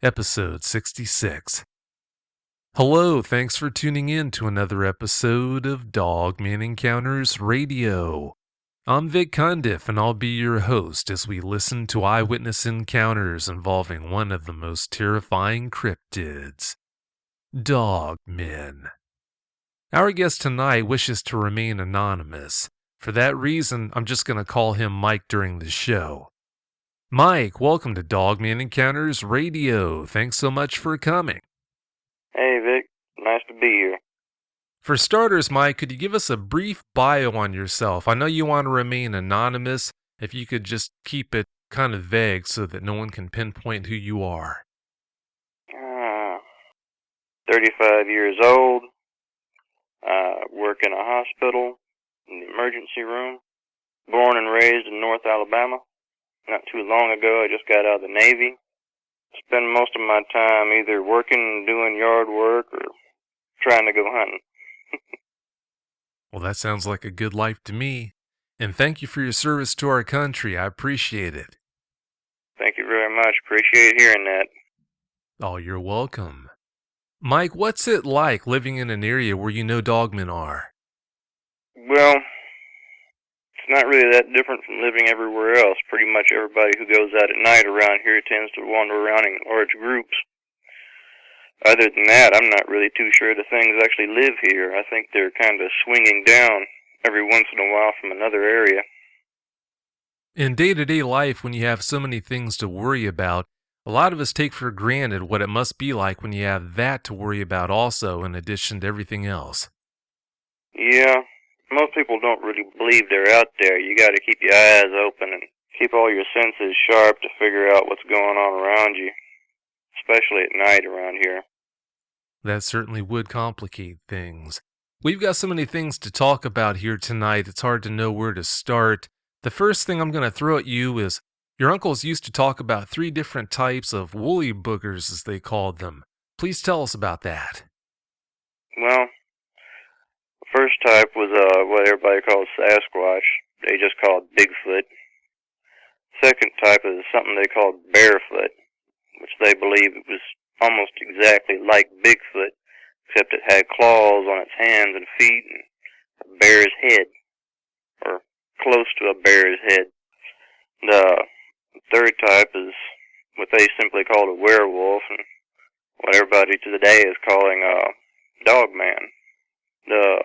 episode 66. Hello, thanks for tuning in to another episode of Dogman Encounters Radio. I'm Vic Cundiff, and I'll be your host as we listen to eyewitness encounters involving one of the most terrifying cryptids, Dogmen. Our guest tonight wishes to remain anonymous. For that reason, I'm just going to call him Mike during the show. Mike, welcome to Dogman Encounters Radio. Thanks so much for coming. Hey, Vic. Nice to be here. For starters, Mike, could you give us a brief bio on yourself? I know you want to remain anonymous. If you could just keep it kind of vague so that no one can pinpoint who you are. 35 years old. Work in a hospital, in the emergency room. Born and raised in North Alabama. Not too long ago, I just got out of the Navy. Spend most of my time either working, doing yard work, or trying to go hunting. Well, that sounds like a good life to me. And thank you for your service to our country. I appreciate it. Thank you very much. Appreciate hearing that. Oh, you're welcome. Mike, what's it like living in an area where you know dogmen are? Well, it's not really that different from living everywhere else. Pretty much everybody who goes out at night around here tends to wander around in large groups. Other than that, I'm not really too sure the things actually live here. I think they're kind of swinging down every once in a while from another area. In day-to-day life, when you have so many things to worry about, a lot of us take for granted what it must be like when you have that to worry about also, in addition to everything else. Yeah, most people don't really believe they're out there. You gotta keep your eyes open and keep all your senses sharp to figure out what's going on around you, especially at night around here. That certainly would complicate things. We've got so many things to talk about here tonight, it's hard to know where to start. The first thing I'm going to throw at you is, your uncles used to talk about 3 different types of woolly boogers, as they called them. Please tell us about that. Well, the first type was what everybody calls Sasquatch. They just called Bigfoot. Second type is something they called Barefoot, which they believe it was almost exactly like Bigfoot, except it had claws on its hands and feet and a bear's head, or close to a bear's head. The third type is what they simply called a werewolf, and what everybody today is calling a Dogman. The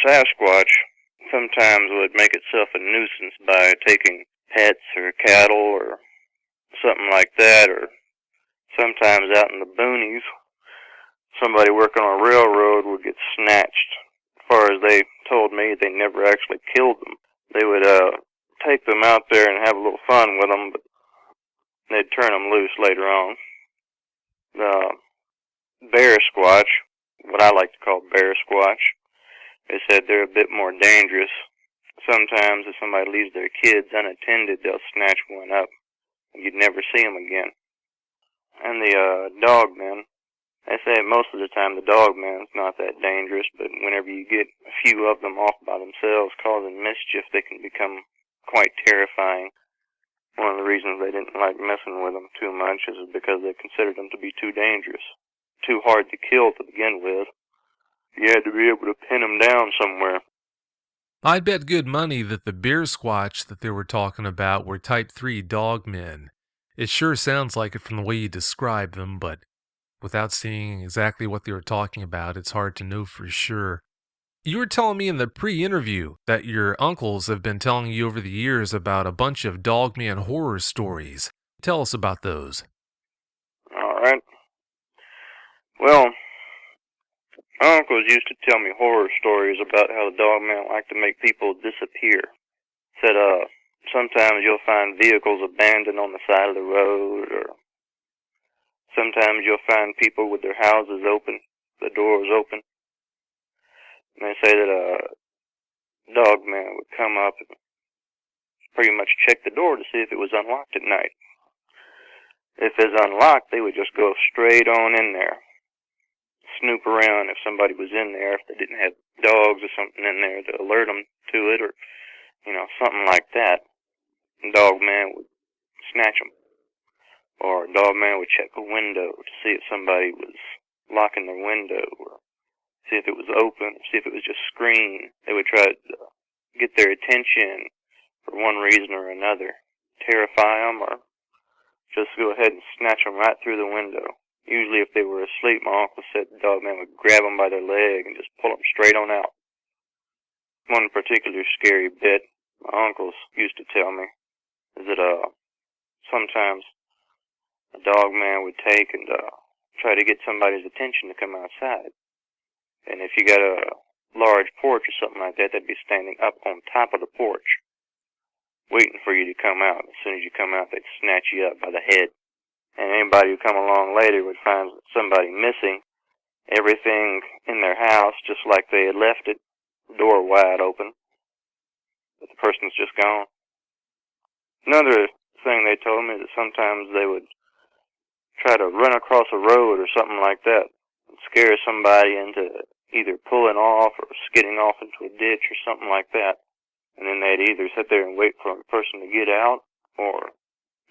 Sasquatch sometimes would make itself a nuisance by taking pets or cattle or something like that, or sometimes out in the boonies, somebody working on a railroad would get snatched. As far as they told me, they never actually killed them. They would take them out there and have a little fun with them, but they'd turn them loose later on. The bear squatch, what I like to call bear squatch, they said they're a bit more dangerous. Sometimes if somebody leaves their kids unattended, they'll snatch one up, and you'd never see them again. And the Dogmen, they say most of the time the Dogman's not that dangerous, but whenever you get a few of them off by themselves causing mischief, they can become quite terrifying. One of the reasons they didn't like messing with them too much is because they considered them to be too dangerous, too hard to kill to begin with. You had to be able to pin them down somewhere. I'd bet good money that the bear squatch that they were talking about were Type 3 dogmen. It sure sounds like it from the way you describe them, but without seeing exactly what they were talking about, it's hard to know for sure. You were telling me in the pre-interview that your uncles have been telling you over the years about a bunch of Dogman horror stories. Tell us about those. All right. Well, my uncles used to tell me horror stories about how the Dogman liked to make people disappear. Said, sometimes you'll find vehicles abandoned on the side of the road, or sometimes you'll find people with their houses open, the doors open. And they say that a Dogman would come up and pretty much check the door to see if it was unlocked at night. If it's unlocked, they would just go straight on in there. Snoop around if somebody was in there, if they didn't have dogs or something in there to alert them to it, or, something like that. And Dogman would snatch them. Or Dogman would check a window to see if somebody was locking their window, or see if it was open, or see if it was just screened. They would try to get their attention for one reason or another. Terrify them, or just go ahead and snatch them right through the window. Usually if they were asleep, my uncle said the Dogman would grab them by their leg and just pull them straight on out. One particular scary bit my uncles used to tell me is that sometimes a Dogman would take and try to get somebody's attention to come outside. And if you got a large porch or something like that, they'd be standing up on top of the porch, waiting for you to come out. As soon as you come out, they'd snatch you up by the head. And anybody who come along later would find somebody missing, everything in their house just like they had left it, door wide open, but the person's just gone. Another thing they told me is that sometimes they would try to run across a road or something like that and scare somebody into either pulling off or skidding off into a ditch or something like that. And then they'd either sit there and wait for a person to get out or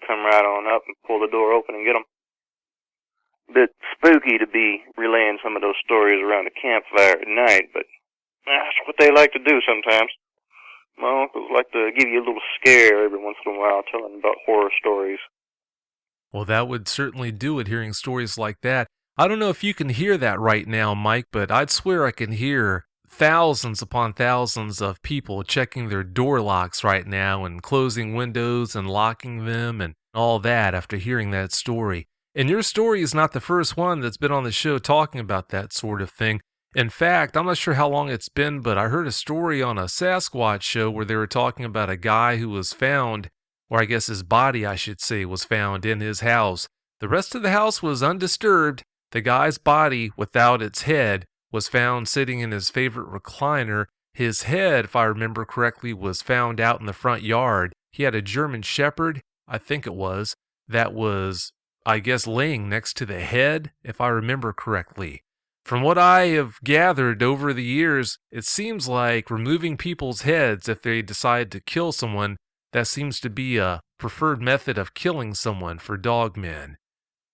come right on up and pull the door open and get them. Bit spooky to be relaying some of those stories around a campfire at night, but that's what they like to do sometimes. My uncles like to give you a little scare every once in a while, telling about horror stories. Well, that would certainly do it, hearing stories like that. I don't know if you can hear that right now, Mike, but I'd swear I can hear thousands upon thousands of people checking their door locks right now and closing windows and locking them and all that after hearing that story. And your story is not the first one that's been on the show talking about that sort of thing. In fact, I'm not sure how long it's been, but I heard a story on a Sasquatch show where they were talking about a guy who was found, or I guess his body, I should say, was found in his house. The rest of the house was undisturbed. The guy's body, without its head, was found sitting in his favorite recliner. His head, if I remember correctly, was found out in the front yard. He had a German Shepherd, I think it was, that was, I guess, laying next to the head, if I remember correctly. From what I have gathered over the years, it seems like removing people's heads if they decide to kill someone, that seems to be a preferred method of killing someone for Dogmen.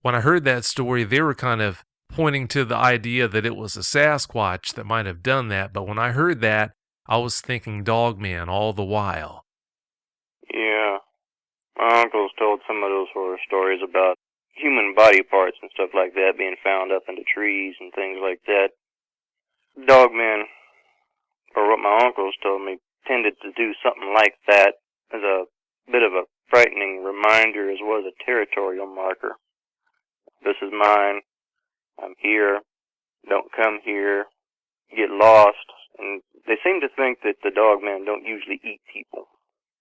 When I heard that story, they were kind of pointing to the idea that it was a Sasquatch that might have done that, but when I heard that, I was thinking Dogman all the while. Yeah, my uncles told some of those horror stories about human body parts and stuff like that being found up into trees and things like that. Dogmen, or what my uncles told me, tended to do something like that as a bit of a frightening reminder as well as a territorial marker. This is mine. I'm here. Don't come here. Get lost. And they seem to think that the Dogmen don't usually eat people.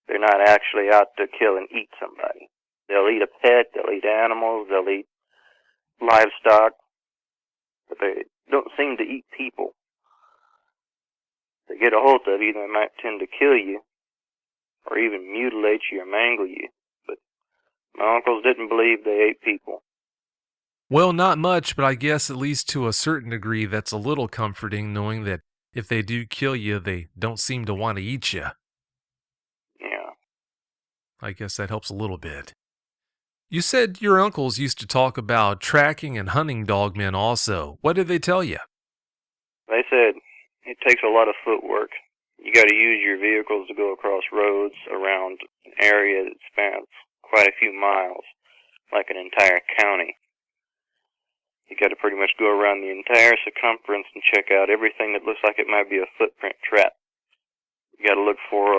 They're not actually out to kill and eat somebody. They'll eat a pet, they'll eat animals, they'll eat livestock, but they don't seem to eat people. If they get a hold of you, they might tend to kill you, or even mutilate you or mangle you. But my uncles didn't believe they ate people. Well, not much, but I guess at least to a certain degree that's a little comforting, knowing that if they do kill you, they don't seem to want to eat you. Yeah. I guess that helps a little bit. You said your uncles used to talk about tracking and hunting Dogmen also. What did they tell you? They said it takes a lot of footwork. You got to use your vehicles to go across roads around an area that spans quite a few miles, like an entire county. You got to pretty much go around the entire circumference and check out everything that looks like it might be a footprint trap. You got to look for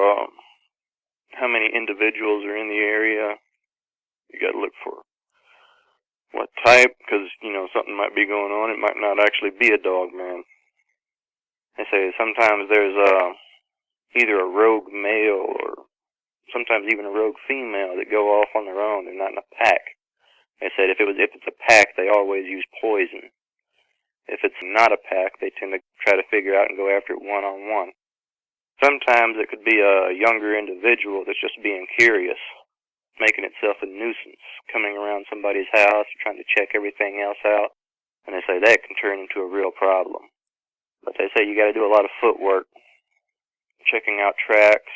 how many individuals are in the area. You got to look for what type, because, something might be going on. It might not actually be a Dogman. They say sometimes there's either a rogue male or sometimes even a rogue female that go off on their own. They're not in a pack. They said if it's a pack, they always use poison. If it's not a pack, they tend to try to figure out and go after it one-on-one. Sometimes it could be a younger individual that's just being curious, making itself a nuisance, coming around somebody's house, trying to check everything else out. And they say that can turn into a real problem. But they say you got to do a lot of footwork, checking out tracks.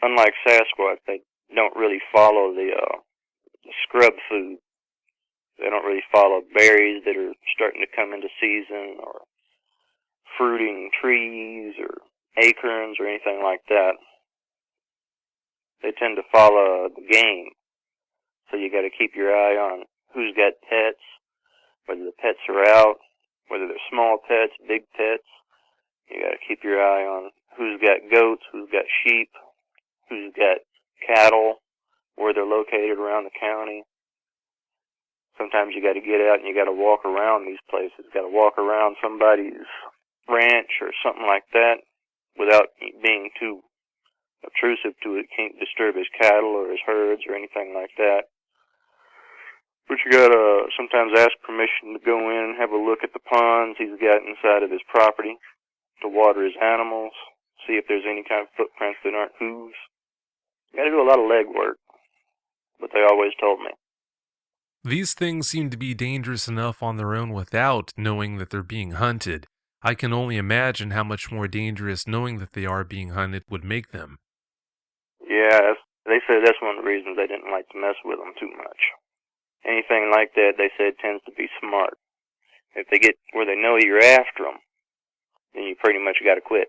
Unlike Sasquatch, they don't really follow the scrub food. They don't really follow berries that are starting to come into season, or fruiting trees, or acorns, or anything like that. They tend to follow the game. So you got to keep your eye on who's got pets, whether the pets are out, whether they're small pets, big pets. You got to keep your eye on who's got goats, who's got sheep, who's got cattle, where they're located around the county. Sometimes you got to get out and you got to walk around these places. Got to walk around somebody's ranch or something like that without being too obtrusive to it. Can't disturb his cattle or his herds or anything like that. But you gotta sometimes ask permission to go in and have a look at the ponds he's got inside of his property, to water his animals, see if there's any kind of footprints that aren't hooves. You gotta do a lot of legwork, but they always told me. These things seem to be dangerous enough on their own without knowing that they're being hunted. I can only imagine how much more dangerous knowing that they are being hunted would make them. Yeah, they said that's one of the reasons they didn't like to mess with them too much. Anything like that, they said, tends to be smart. If they get where they know you're after them, then you pretty much got to quit.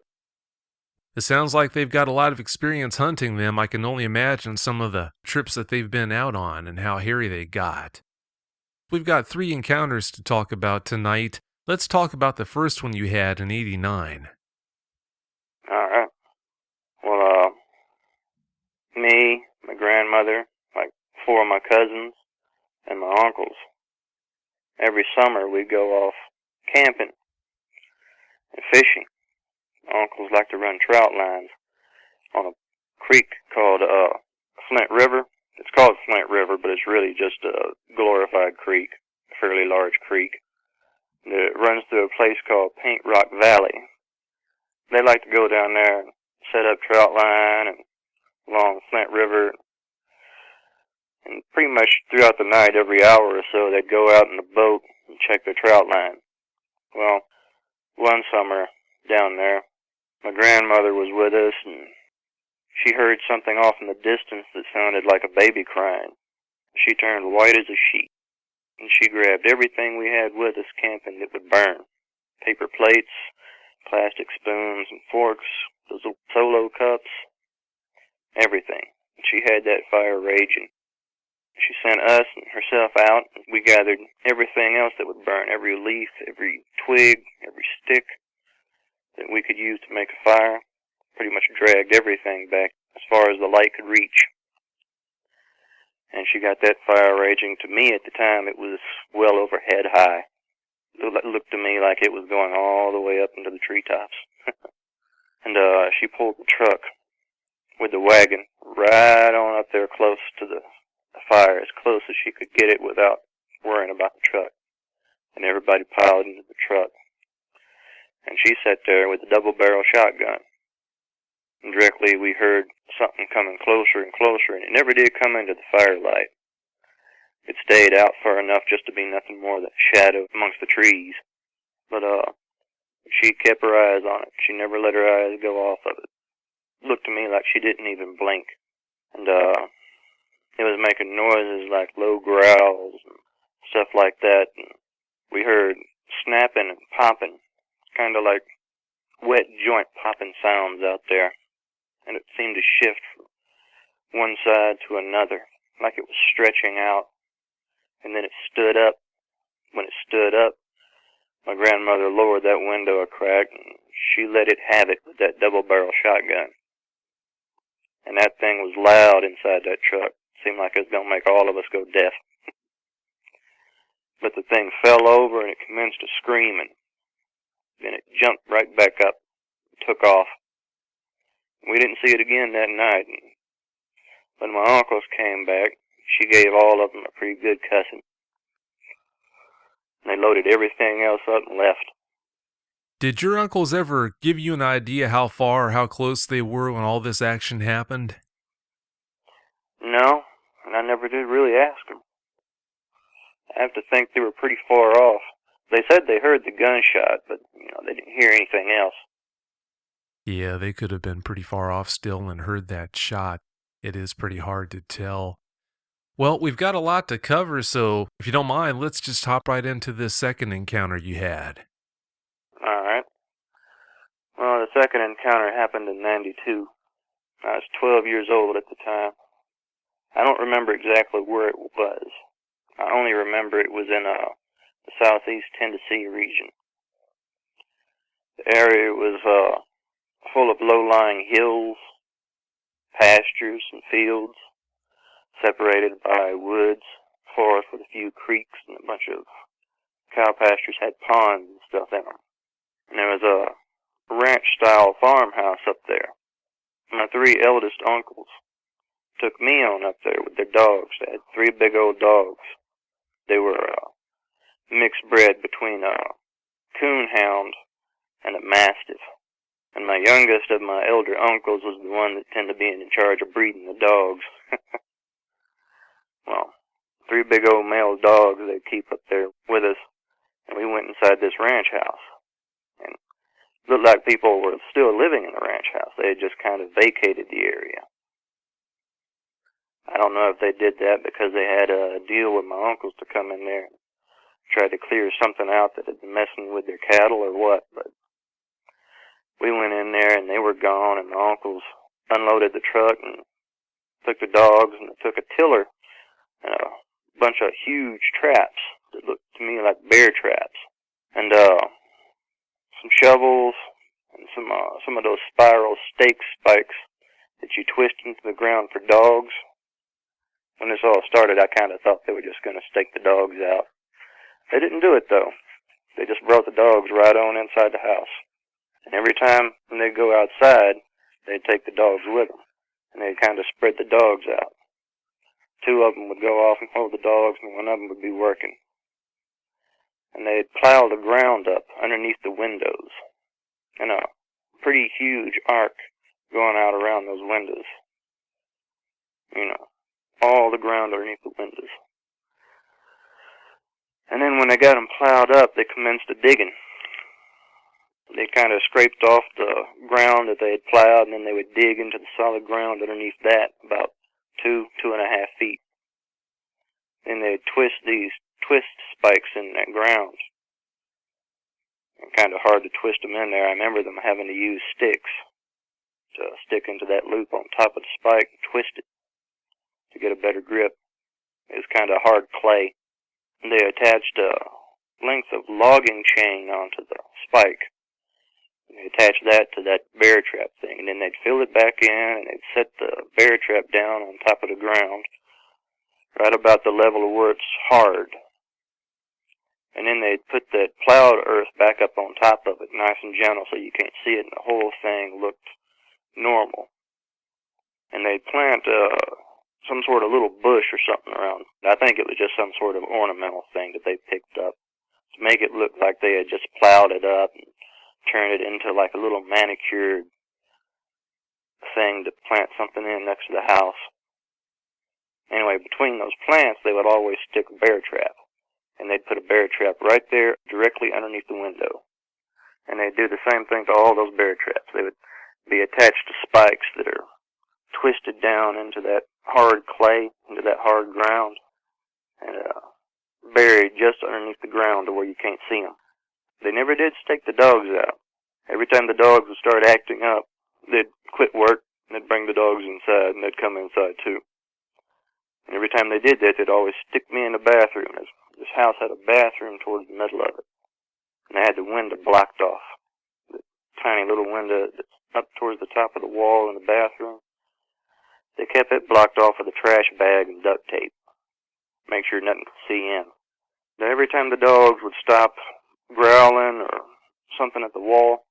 It sounds like they've got a lot of experience hunting them. I can only imagine some of the trips that they've been out on and how hairy they got. We've got 3 encounters to talk about tonight. Let's talk about the first one you had in '89. Alright. Well, me, my grandmother, like 4 of my cousins, and my uncles, every summer we'd go off camping and fishing. My uncles like to run trout lines on a creek called Flint River. It's called Flint River, but it's really just a glorified creek, a fairly large creek. It runs through a place called Paint Rock Valley. They like to go down there and set up trout line and along Flint River. And pretty much throughout the night, every hour or so, they'd go out in the boat and check their trout line. Well, one summer down there, my grandmother was with us, and she heard something off in the distance that sounded like a baby crying. She turned white as a sheet, and she grabbed everything we had with us camping that would burn. Paper plates, plastic spoons and forks, those solo cups, everything. And she had that fire raging. She sent us and herself out, and we gathered everything else that would burn, every leaf, every twig, every stick that we could use to make a fire. Pretty much dragged everything back as far as the light could reach. And she got that fire raging. To me at the time, it was well over head high. It looked to me like it was going all the way up into the treetops. And she pulled the truck with the wagon right on up there close to the fire, as close as she could get it without worrying about the truck. And everybody piled into the truck. And she sat there with a double-barrel shotgun. And directly we heard something coming closer and closer, and it never did come into the firelight. It stayed out far enough just to be nothing more than a shadow amongst the trees. But she kept her eyes on it. She never let her eyes go off of it. Looked to me like she didn't even blink. And it was making noises like low growls and stuff like that. And we heard snapping and popping, kind of like wet joint popping sounds out there. And it seemed to shift from one side to another, like it was stretching out. And then it stood up. When it stood up, my grandmother lowered that window a crack, and she let it have it with that double-barrel shotgun. And that thing was loud inside that truck. Seemed like it was going to make all of us go deaf. But the thing fell over, and it commenced to screaming. Then it jumped right back up and took off. We didn't see it again that night. And when my uncles came back, she gave all of them a pretty good cussing. And they loaded everything else up and left. Did your uncles ever give you an idea how far or how close they were when all this action happened? No, and I never did really ask them. I have to think they were pretty far off. They said they heard the gunshot, but they didn't hear anything else. Yeah, they could have been pretty far off still and heard that shot. It is pretty hard to tell. Well, we've got a lot to cover, so if you don't mind, let's just hop right into this second encounter you had. Alright. Well, the second encounter happened in '92. I was 12 years old at the time. I don't remember exactly where it was. I only remember it was in the southeast Tennessee region. The area was full of low-lying hills, pastures, and fields, separated by woods, forest with a few creeks, and a bunch of cow pastures had ponds and stuff in them. And there was a ranch-style farmhouse up there. My three eldest uncles took me on up there with their dogs. They had three big old dogs. They were mixed bred between a coonhound and a mastiff. And my youngest of my elder uncles was the one that tended to be in charge of breeding the dogs. Well, three big old male dogs they'd keep up there with us, and we went inside this ranch house. And it looked like people were still living in the ranch house. They had just kind of vacated the area. I don't know if they did that because they had a deal with my uncles to come in there and try to clear something out that had been messing with their cattle or what, but we went in there and they were gone, and my uncles unloaded the truck and took the dogs, and took a tiller and a bunch of huge traps that looked to me like bear traps, and some shovels and some of those spiral stake spikes that you twist into the ground for dogs. When this all started, I kind of thought they were just going to stake the dogs out. They didn't do it, though. They just brought the dogs right on inside the house. And every time when they'd go outside, they'd take the dogs with them. And they'd kind of spread the dogs out. Two of them would go off and hold the dogs, and one of them would be working. And they'd plow the ground up underneath the windows. And a pretty huge arc going out around those windows. You know, all the ground underneath the windows. And then when they got them plowed up, they commenced the digging. They kind of scraped off the ground that they had plowed, and then they would dig into the solid ground underneath that, about 2.5 feet. Then they'd twist these twist spikes in that ground. And kind of hard to twist them in there. I remember them having to use sticks to stick into that loop on top of the spike and twist it to get a better grip. It was kind of hard clay. And they attached a length of logging chain onto the spike. They attached that to that bear trap thing, and then they'd fill it back in, and they'd set the bear trap down on top of the ground, right about the level of where it's hard. And then they'd put that plowed earth back up on top of it, nice and gentle, so you can't see it, and the whole thing looked normal. And they'd plant some sort of little bush or something around. I think it was just some sort of ornamental thing that they picked up to make it look like they had just plowed it up and turned it into like a little manicured thing to plant something in next to the house. Anyway, between those plants, they would always stick a bear trap. And they'd put a bear trap right there, directly underneath the window. And they'd do the same thing to all those bear traps. They would be attached to spikes that are twisted down into that hard clay, into that hard ground, and buried just underneath the ground to where you can't see them. They never did stake the dogs out. Every time the dogs would start acting up, they'd quit work, and they'd bring the dogs inside, and they'd come inside too. And every time they did that, they'd always stick me in the bathroom. This house had a bathroom towards the middle of it, and they had the window blocked off. The tiny little window that's up towards the top of the wall in the bathroom. They kept it blocked off with a trash bag and duct tape. Make sure nothing could see in. Then every time the dogs would stop growling or something at the wall,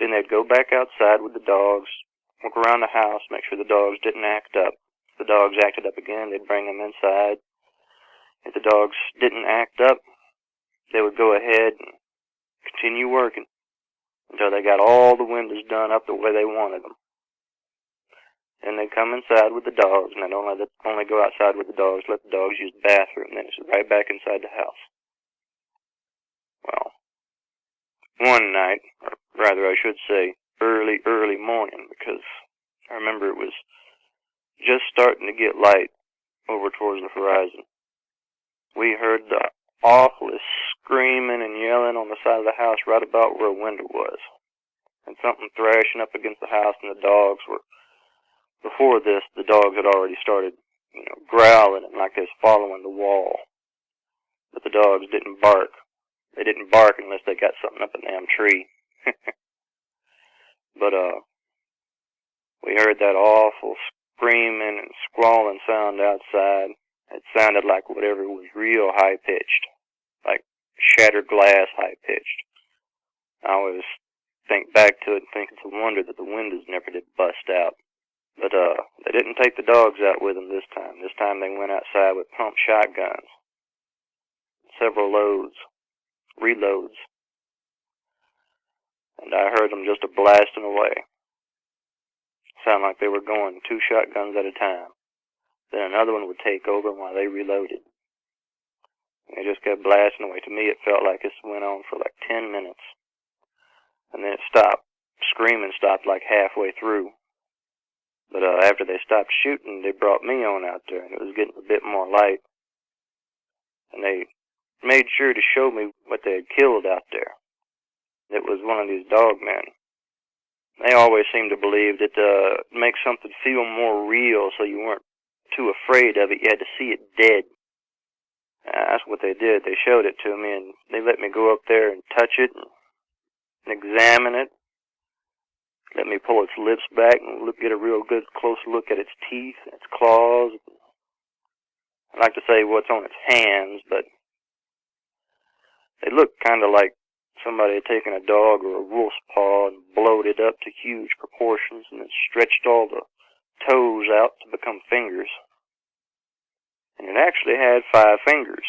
then they'd go back outside with the dogs, look around the house, make sure the dogs didn't act up. If the dogs acted up again, they'd bring them inside. If the dogs didn't act up, they would go ahead and continue working until they got all the windows done up the way they wanted them. Then they'd come inside with the dogs, and they'd only go outside with the dogs, let the dogs use the bathroom, and then it's right back inside the house. Well, one night, or rather I should say early morning, because I remember it was just starting to get light, over towards the horizon. We heard the awfulest screaming and yelling on the side of the house right about where a window was. And something thrashing up against the house, and the dogs were... Before this, the dogs had already started, growling and like they was following the wall. But the dogs didn't bark. They didn't bark unless they got something up a damn tree. But, we heard that awful screaming and squalling sound outside. It sounded like whatever was real high-pitched, like shattered glass high-pitched. I always think back to it and think it's a wonder that the windows never did bust out. But, they didn't take the dogs out with them this time. This time they went outside with pump shotguns. Several reloads. And I heard them just a-blasting away. Sound like they were going 2 shotguns at a time. Then another one would take over while they reloaded. They just kept blasting away. To me, it felt like this went on for like 10 minutes. And then it stopped. Screaming stopped like halfway through. But after they stopped shooting, they brought me on out there, and it was getting a bit more light. And they made sure to show me what they had killed out there. It was one of these Dogmen. They always seemed to believe that to make something feel more real so you weren't too afraid of it, you had to see it dead. That's what they did. They showed it to me, and they let me go up there and touch it and examine it. Let me pull its lips back and get a real good close look at its teeth and its claws. I like to say what's on its hands, but they look kind of like somebody had taken a dog or a wolf's paw and blowed it up to huge proportions and then stretched all the toes out to become fingers. And it actually had 5 fingers,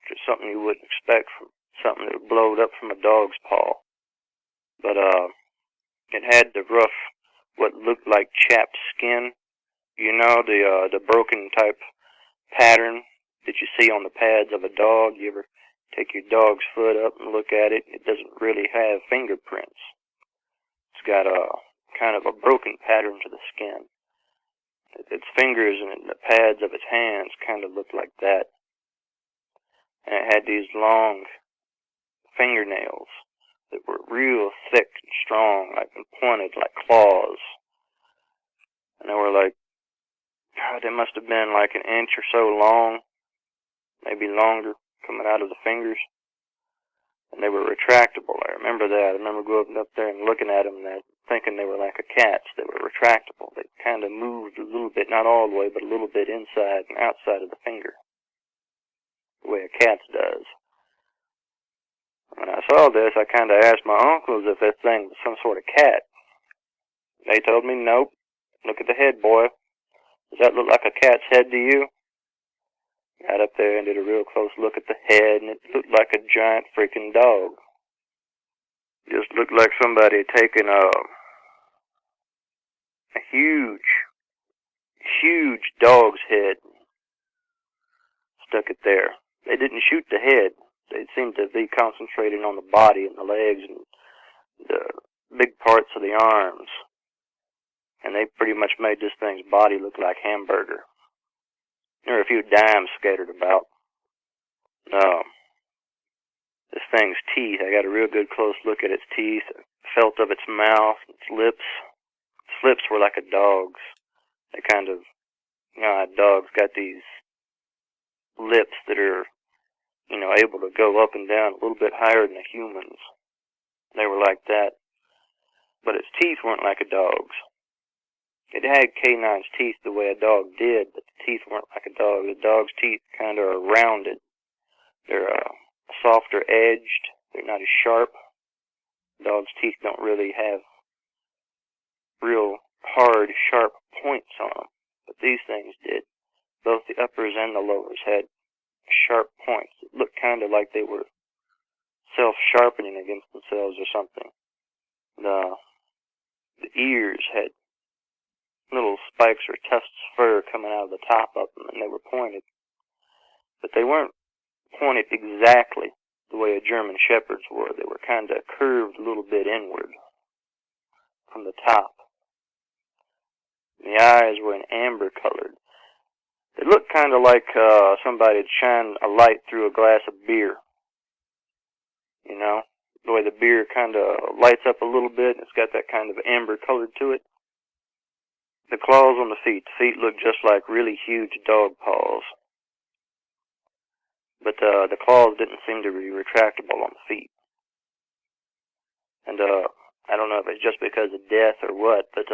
which is something you wouldn't expect from something that blowed up from a dog's paw. But it had the rough, what looked like chapped skin. You know, the broken type pattern that you see on the pads of a dog. You ever take your dog's foot up and look at it? It doesn't really have fingerprints. It's got a kind of a broken pattern to the skin. Its fingers and the pads of its hands kind of looked like that. And it had these long fingernails that were real thick and strong, like and pointed like claws. And they were like, God, they must have been like an inch or so long, maybe longer, coming out of the fingers. And they were retractable. I remember that. I remember going up there and looking at them and thinking they were like a cat's. They were retractable. They kind of moved a little bit, not all the way, but a little bit inside and outside of the finger, the way a cat's does. When I saw this, I kind of asked my uncles if this thing was some sort of cat. They told me, nope. Look at the head, boy. Does that look like a cat's head to you? Got up there and did a real close look at the head, and it looked like a giant freaking dog. Just looked like somebody had taken a huge dog's head, stuck it there. They didn't shoot the head. They seemed to be concentrating on the body and the legs and the big parts of the arms. And they pretty much made this thing's body look like hamburger. There were a few dimes scattered about. This thing's teeth, I got a real good close look at its teeth. Felt of its mouth, its lips. Its lips were like a dog's. They kind of, how dogs got these lips that are, able to go up and down a little bit higher than a human's. They were like that. But its teeth weren't like a dog's. It had canine's teeth the way a dog did, but the teeth weren't like a dog. The dog's teeth kind of are rounded. They're softer edged. They're not as sharp. Dog's teeth don't really have real hard, sharp points on them. But these things did. Both the uppers and the lowers had sharp points. It looked kind of like they were self-sharpening against themselves or something. The ears had little spikes or tufts of fur coming out of the top of them, and they were pointed. But they weren't pointed exactly the way a German Shepherd's were. They were kind of curved a little bit inward from the top. The eyes were an amber colored. It looked kind of like somebody had shined a light through a glass of beer. You know, the way the beer kind of lights up a little bit. It's got that kind of amber color to it. The claws on the feet look just like really huge dog paws. But the claws didn't seem to be retractable on the feet. And I don't know if it's just because of death or what, but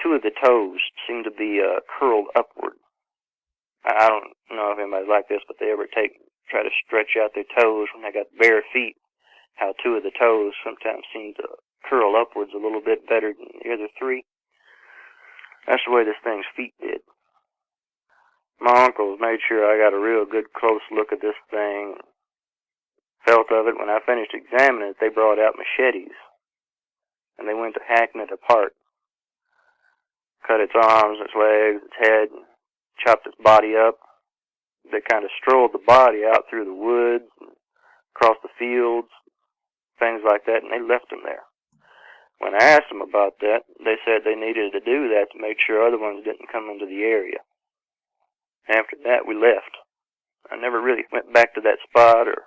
two of the toes seem to be curled upward. I don't know if anybody's like this, but they ever try to stretch out their toes when they got bare feet. How two of the toes sometimes seem to curl upwards a little bit better than the other three. That's the way this thing's feet did. My uncles made sure I got a real good close look at this thing. Felt of it. When I finished examining it, they brought out machetes, and they went to hacking it apart. Cut its arms, its legs, its head, and chopped its body up. They kind of strolled the body out through the woods, and across the fields, things like that, and they left him there. When I asked them about that, they said they needed to do that to make sure other ones didn't come into the area. After that, we left. I never really went back to that spot, or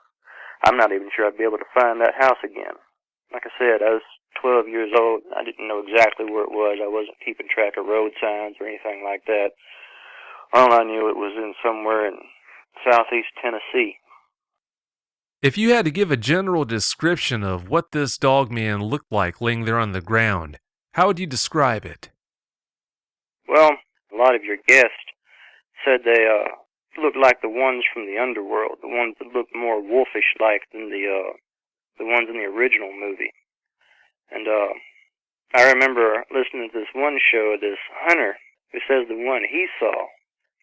I'm not even sure I'd be able to find that house again. Like I said, I was 12 years old. I didn't know exactly where it was. I wasn't keeping track of road signs or anything like that. All I knew it was in somewhere in southeast Tennessee. If you had to give a general description of what this Dogman looked like laying there on the ground, how would you describe it? Well, a lot of your guests said they looked like the ones from the underworld, the ones that looked more wolfish-like than the ones in the original movie. And I remember listening to this one show of this hunter who says the one he saw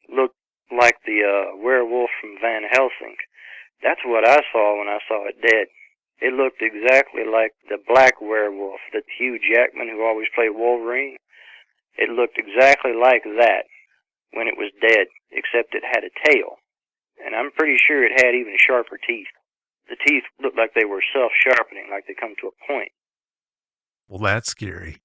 looked like the werewolf from Van Helsing. That's what I saw when I saw it dead. It looked exactly like the black werewolf, that Hugh Jackman who always played Wolverine. It looked exactly like that when it was dead, except it had a tail. And I'm pretty sure it had even sharper teeth. The teeth looked like they were self-sharpening, like they come to a point. Well, that's scary.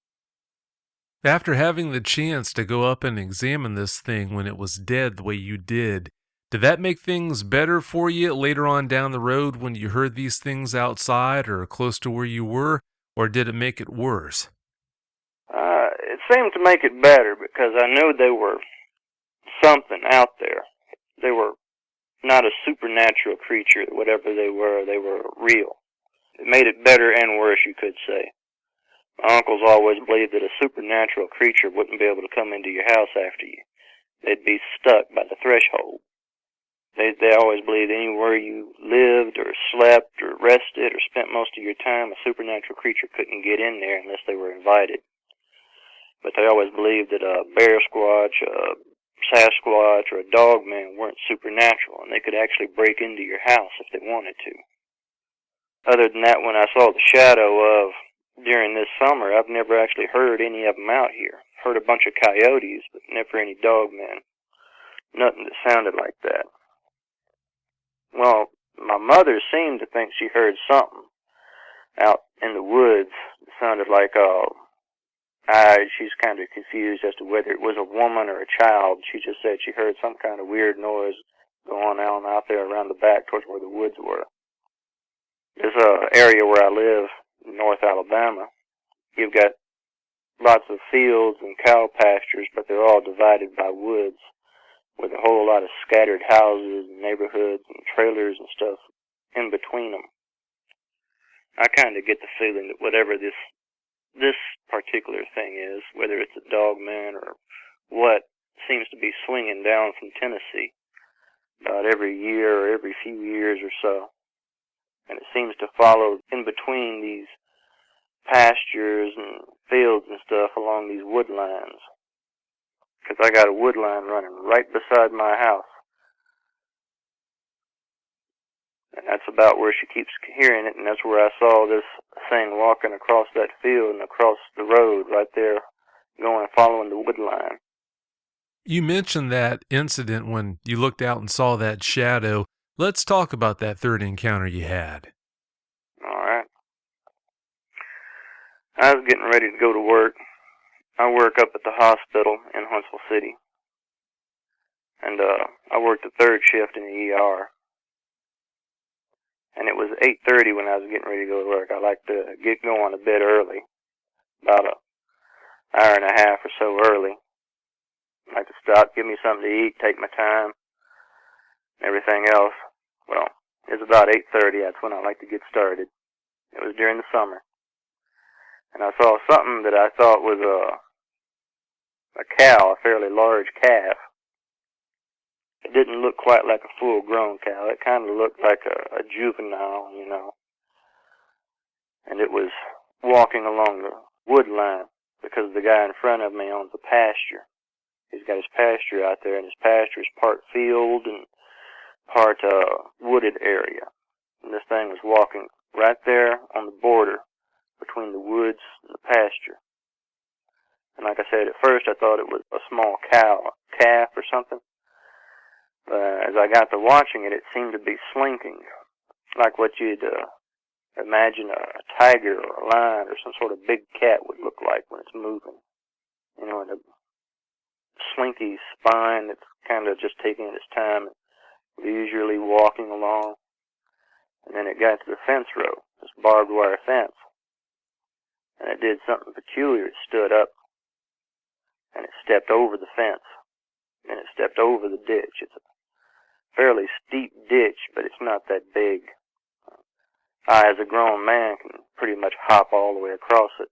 After having the chance to go up and examine this thing when it was dead the way you did that make things better for you later on down the road when you heard these things outside or close to where you were, or did it make it worse? It seemed to make it better because I knew they were something out there. They were not a supernatural creature. Whatever they were real. It made it better and worse, you could say. My uncles always believed that a supernatural creature wouldn't be able to come into your house after you. They'd be stuck by the threshold. They always believed anywhere you lived or slept or rested or spent most of your time, a supernatural creature couldn't get in there unless they were invited. But they always believed that a bear squatch, a Sasquatch, or a Dogman weren't supernatural, and they could actually break into your house if they wanted to. Other than that, when I saw the shadow of during this summer, I've never actually heard any of them out here. Heard a bunch of coyotes, but never any Dogmen. Nothing that sounded like that. Well, my mother seemed to think she heard something out in the woods. It sounded like, she's kind of confused as to whether it was a woman or a child. She just said she heard some kind of weird noise going on out there around the back towards where the woods were. This area where I live, North Alabama, you've got lots of fields and cow pastures, but they're all divided by woods, with a whole lot of scattered houses and neighborhoods and trailers and stuff in between them. I kind of get the feeling that whatever this particular thing is, whether it's a Dogman or what, seems to be swinging down from Tennessee about every year or every few years or so. And it seems to follow in between these pastures and fields and stuff along these wood lines. Because I got a wood line running right beside my house. And that's about where she keeps hearing it, and that's where I saw this thing walking across that field and across the road right there, following the wood line. You mentioned that incident when you looked out and saw that shadow. Let's talk about that third encounter you had. Alright. I was getting ready to go to work. I work up at the hospital in Huntsville City. and I worked the third shift in the ER. And it was 8:30 when I was getting ready to go to work. I like to get going a bit early, about an hour and a half or so early. I like to stop, give me something to eat, take my time, everything else. Well, it was about 8:30. That's when I like to get started. It was during the summer. And I saw something that I thought was a cow, a fairly large calf. It didn't look quite like a full-grown cow. It kind of looked like a juvenile, you know. And it was walking along the wood line because the guy in front of me owns a pasture. He's got his pasture out there, and his pasture is part field and part wooded area. And this thing was walking right there on the border between the woods and the pasture. And like I said, at first I thought it was a small cow, a calf or something. As I got to watching it, it seemed to be slinking, like what you'd imagine a tiger or a lion or some sort of big cat would look like when it's moving. You know, and a slinky spine that's kind of just taking its time, leisurely walking along. And then it got to the fence row, this barbed wire fence. And it did something peculiar. It stood up, and it stepped over the fence, and it stepped over the ditch. It's a fairly steep ditch, but it's not that big. I, as a grown man, can pretty much hop all the way across it.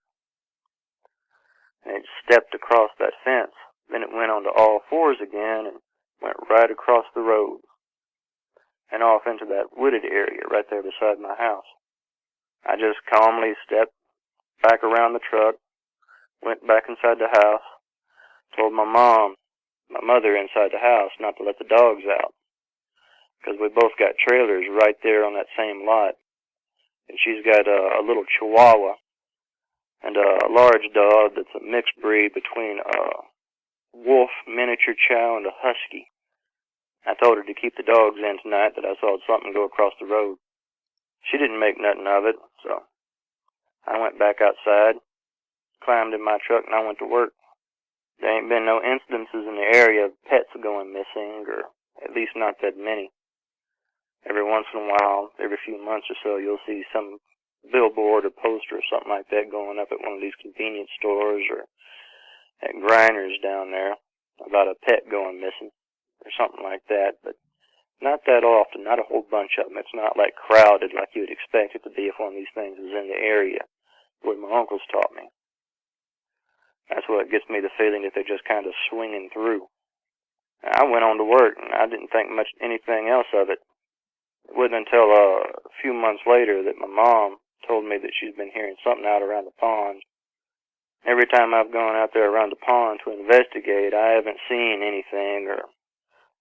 And it stepped across that fence. Then it went onto all fours again and went right across the road and off into that wooded area right there beside my house. I just calmly stepped back around the truck, went back inside the house, told my mother inside the house not to let the dogs out, because we both got trailers right there on that same lot. And she's got a little Chihuahua and a large dog that's a mixed breed between a wolf, miniature chow, and a husky. I told her to keep the dogs in tonight, that I saw something go across the road. She didn't make nothing of it, so I went back outside, climbed in my truck, and I went to work. There ain't been no incidences in the area of pets going missing, or at least not that many. Every once in a while, every few months or so, you'll see some billboard or poster or something like that going up at one of these convenience stores or at Grinders down there about a pet going missing or something like that, but not that often, not a whole bunch of them. It's not like crowded like you would expect it to be if one of these things is in the area, what my uncles taught me. That's what gives me the feeling that they're just kind of swinging through. I went on to work, and I didn't think much anything else of it. It wasn't until a few months later that my mom told me that she's been hearing something out around the pond. Every time I've gone out there around the pond to investigate, I haven't seen anything or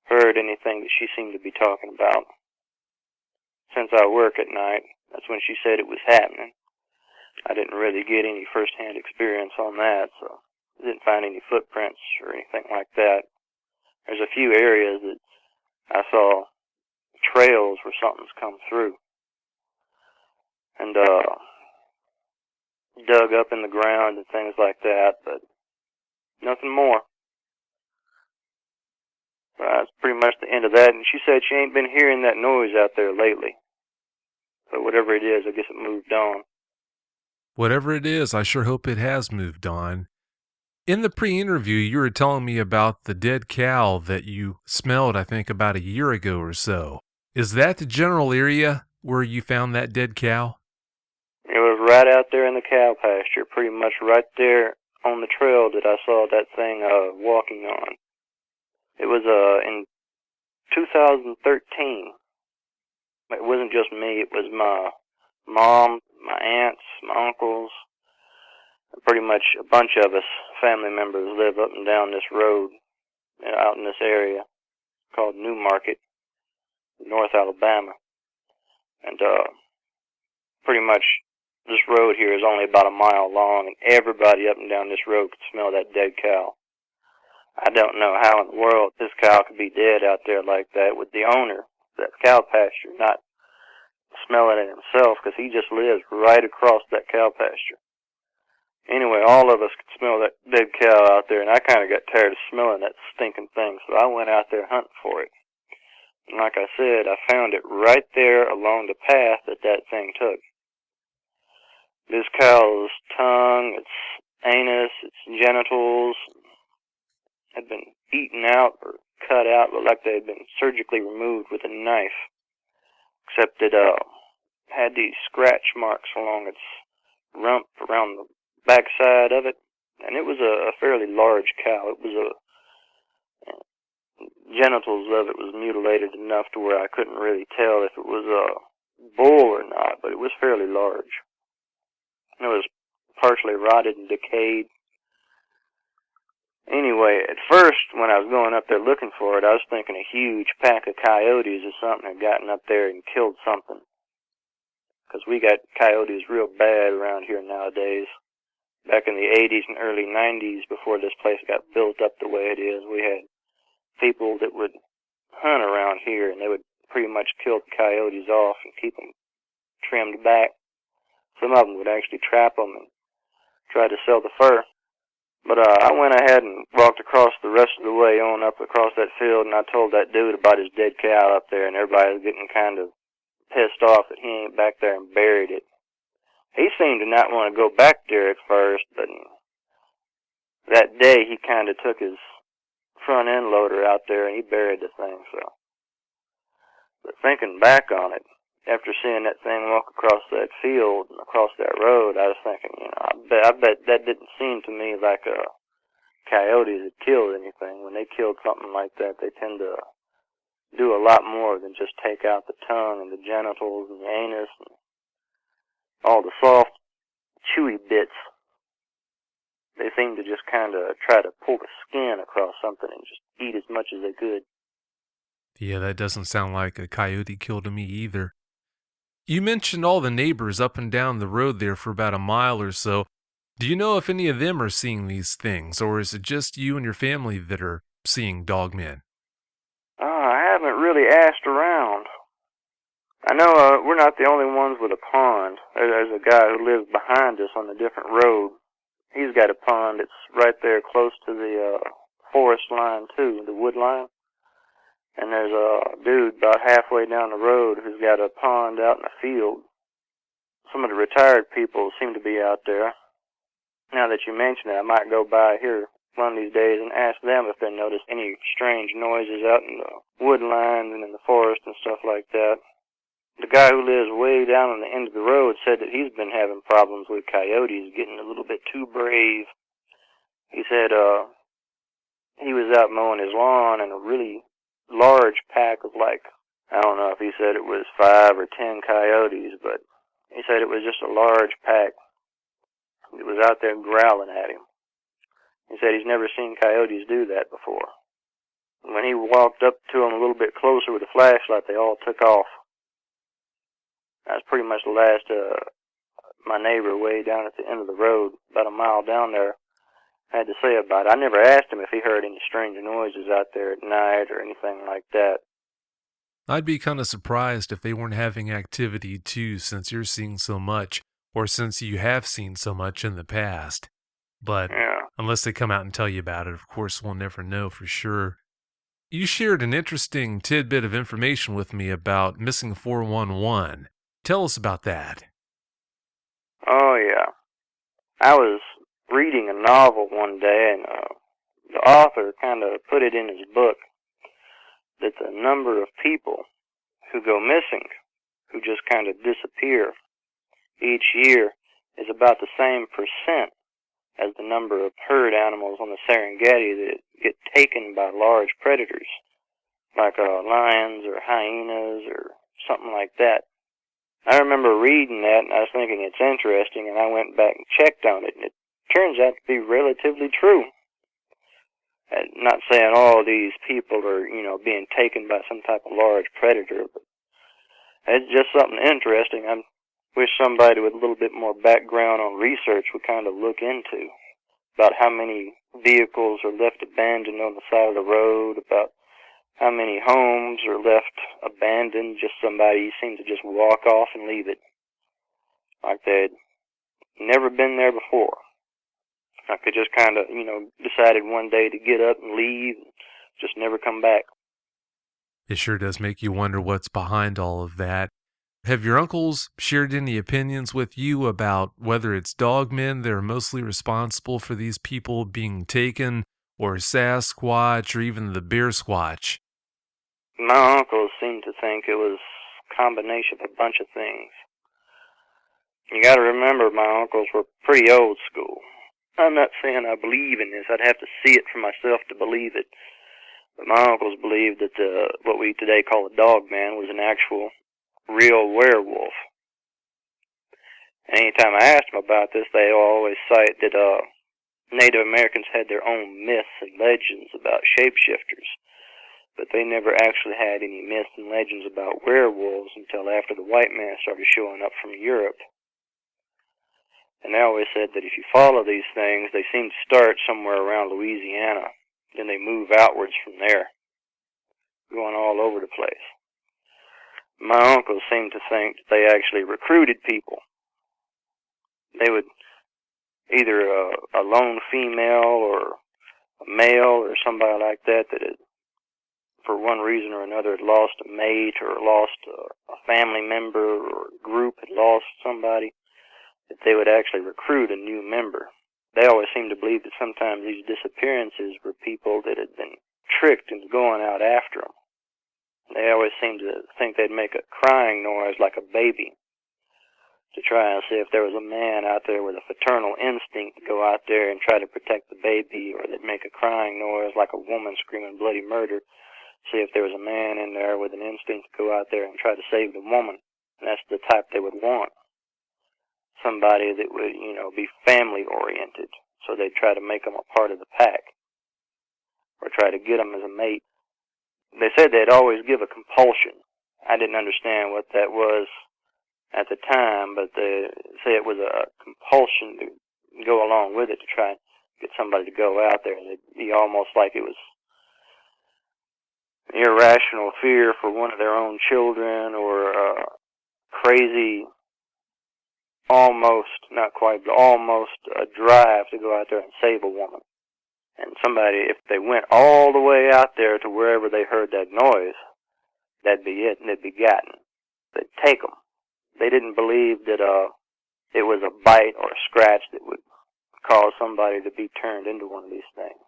heard anything that she seemed to be talking about. Since I work at night, that's when she said it was happening. I didn't really get any first-hand experience on that, so I didn't find any footprints or anything like that. There's a few areas that I saw trails where something's come through and dug up in the ground and things like that, but nothing more. That's pretty much the end of that, and she said she ain't been hearing that noise out there lately. But whatever it is, I guess it moved on. Whatever it is, I sure hope it has moved on. In the pre-interview, you were telling me about the dead cow that you smelled, I think, about a year ago or so. Is that the general area where you found that dead cow? It was right out there in the cow pasture, pretty much right there on the trail that I saw that thing walking on. It was in 2013. It wasn't just me, it was my mom, my aunts, my uncles, and pretty much a bunch of us family members live up and down this road out in this area called New Market, North Alabama. And pretty much this road here is only about a mile long, and everybody up and down this road could smell that dead cow. I don't know how in the world this cow could be dead out there like that with the owner of that cow pasture not smelling it himself, because he just lives right across that cow pasture. Anyway, all of us could smell that dead cow out there, and I kind of got tired of smelling that stinking thing, so I went out there hunting for it. And like I said, I found it right there along the path that thing took. This cow's tongue, its anus, its genitals had been eaten out or cut out, looked like they had been surgically removed with a knife, except it had these scratch marks along its rump around the backside of it, and it was a fairly large cow. It was genitals of it was mutilated enough to where I couldn't really tell if it was a bull or not, but it was fairly large. It was partially rotted and decayed. Anyway, at first, when I was going up there looking for it, I was thinking a huge pack of coyotes or something had gotten up there and killed something. Because we got coyotes real bad around here nowadays. Back in the 80s and early 90s, before this place got built up the way it is, we had people that would hunt around here, and they would pretty much kill the coyotes off and keep them trimmed back. Some of them would actually trap them and try to sell the fur. But I went ahead and walked across the rest of the way on up across that field, and I told that dude about his dead cow up there, and everybody was getting kind of pissed off that he ain't back there and buried it. He seemed to not want to go back there at first, but that day he kind of took his front end loader out there and he buried the thing. So, but thinking back on it, after seeing that thing walk across that field and across that road, I was thinking, I bet that didn't seem to me like a coyote that killed anything. When they killed something like that, they tend to do a lot more than just take out the tongue and the genitals and the anus and all the soft, chewy bits. They seem to just kind of try to pull the skin across something and just eat as much as they could. Yeah, that doesn't sound like a coyote kill to me either. You mentioned all the neighbors up and down the road there for about a mile or so. Do you know if any of them are seeing these things, or is it just you and your family that are seeing dogmen? I haven't really asked around. I know we're not the only ones with a pond. There's a guy who lives behind us on a different road. He's got a pond that's right there close to the forest line, too, the wood line. And there's a dude about halfway down the road who's got a pond out in the field. Some of the retired people seem to be out there. Now that you mention it, I might go by here one of these days and ask them if they notice any strange noises out in the wood lines and in the forest and stuff like that. The guy who lives way down on the end of the road said that he's been having problems with coyotes getting a little bit too brave. He said he was out mowing his lawn and a really large pack of I don't know if he said it was 5 or 10 coyotes, but he said it was just a large pack. It was out there growling at him. He said he's never seen coyotes do that before. When he walked up to them a little bit closer with a flashlight, they all took off. That's pretty much the last my neighbor way down at the end of the road, about a mile down there, had to say about it. I never asked him if he heard any strange noises out there at night or anything like that. I'd be kind of surprised if they weren't having activity too, since you're seeing so much, or since you have seen so much in the past. But Yeah. unless they come out and tell you about it, of course, we'll never know for sure. You shared an interesting tidbit of information with me about Missing 411. Tell us about that. Oh, yeah. I was reading a novel one day, and the author kind of put it in his book that the number of people who go missing, who just kind of disappear each year, is about the same percent as the number of herd animals on the Serengeti that get taken by large predators, like lions or hyenas or something like that. I remember reading that, and I was thinking it's interesting, and I went back and checked on it, and it turns out to be relatively true. I'm not saying all these people are, being taken by some type of large predator, but it's just something interesting. I wish somebody with a little bit more background on research would kind of look into about how many vehicles are left abandoned on the side of the road, about how many homes are left abandoned, just somebody seems to just walk off and leave it like they'd never been there before. Like they just kind of, decided one day to get up and leave, and just never come back. It sure does make you wonder what's behind all of that. Have your uncles shared any opinions with you about whether it's dogmen that are mostly responsible for these people being taken, or Sasquatch, or even the bear squatch? My uncles seem to think it was a combination of a bunch of things. You gotta remember, my uncles were pretty old school. I'm not saying I believe in this. I'd have to see it for myself to believe it. But my uncles believed that what we today call a dogman was an actual, real werewolf. And anytime I asked them about this, they always cite that Native Americans had their own myths and legends about shapeshifters, but they never actually had any myths and legends about werewolves until after the white man started showing up from Europe. And they always said that if you follow these things, they seem to start somewhere around Louisiana, then they move outwards from there, going all over the place. My uncles seem to think that they actually recruited people. They would either a lone female or a male or somebody like that had, for one reason or another, had lost a mate or lost a family member or a group had lost somebody, that they would actually recruit a new member. They always seemed to believe that sometimes these disappearances were people that had been tricked into going out after them. They always seemed to think they'd make a crying noise like a baby to try and see if there was a man out there with a fraternal instinct to go out there and try to protect the baby, or they'd make a crying noise like a woman screaming bloody murder, see if there was a man in there with an instinct to go out there and try to save the woman. And that's the type they would want. Somebody that would, be family-oriented, so they'd try to make them a part of the pack, or try to get them as a mate. They said they'd always give a compulsion. I didn't understand what that was at the time, but they say it was a compulsion to go along with it, to try and get somebody to go out there. It'd be almost like it was an irrational fear for one of their own children, or a crazy, almost, not quite, but almost a drive to go out there and save a woman. And somebody, if they went all the way out there to wherever they heard that noise, that'd be it, and they'd be gotten. They'd take them. They didn't believe that it was a bite or a scratch that would cause somebody to be turned into one of these things.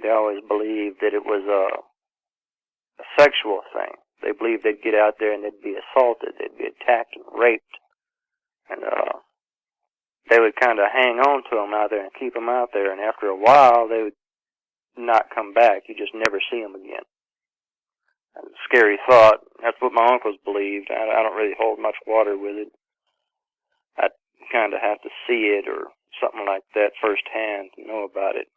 They always believed that it was a sexual thing. They believed they'd get out there and they'd be assaulted, they'd be attacked and raped, and they would kind of hang on to them out there and keep them out there, and after a while they would not come back. You just never see them again. A scary thought. That's what my uncles believed. I don't really hold much water with it. I kind of have to see it or something like that firsthand to know about it.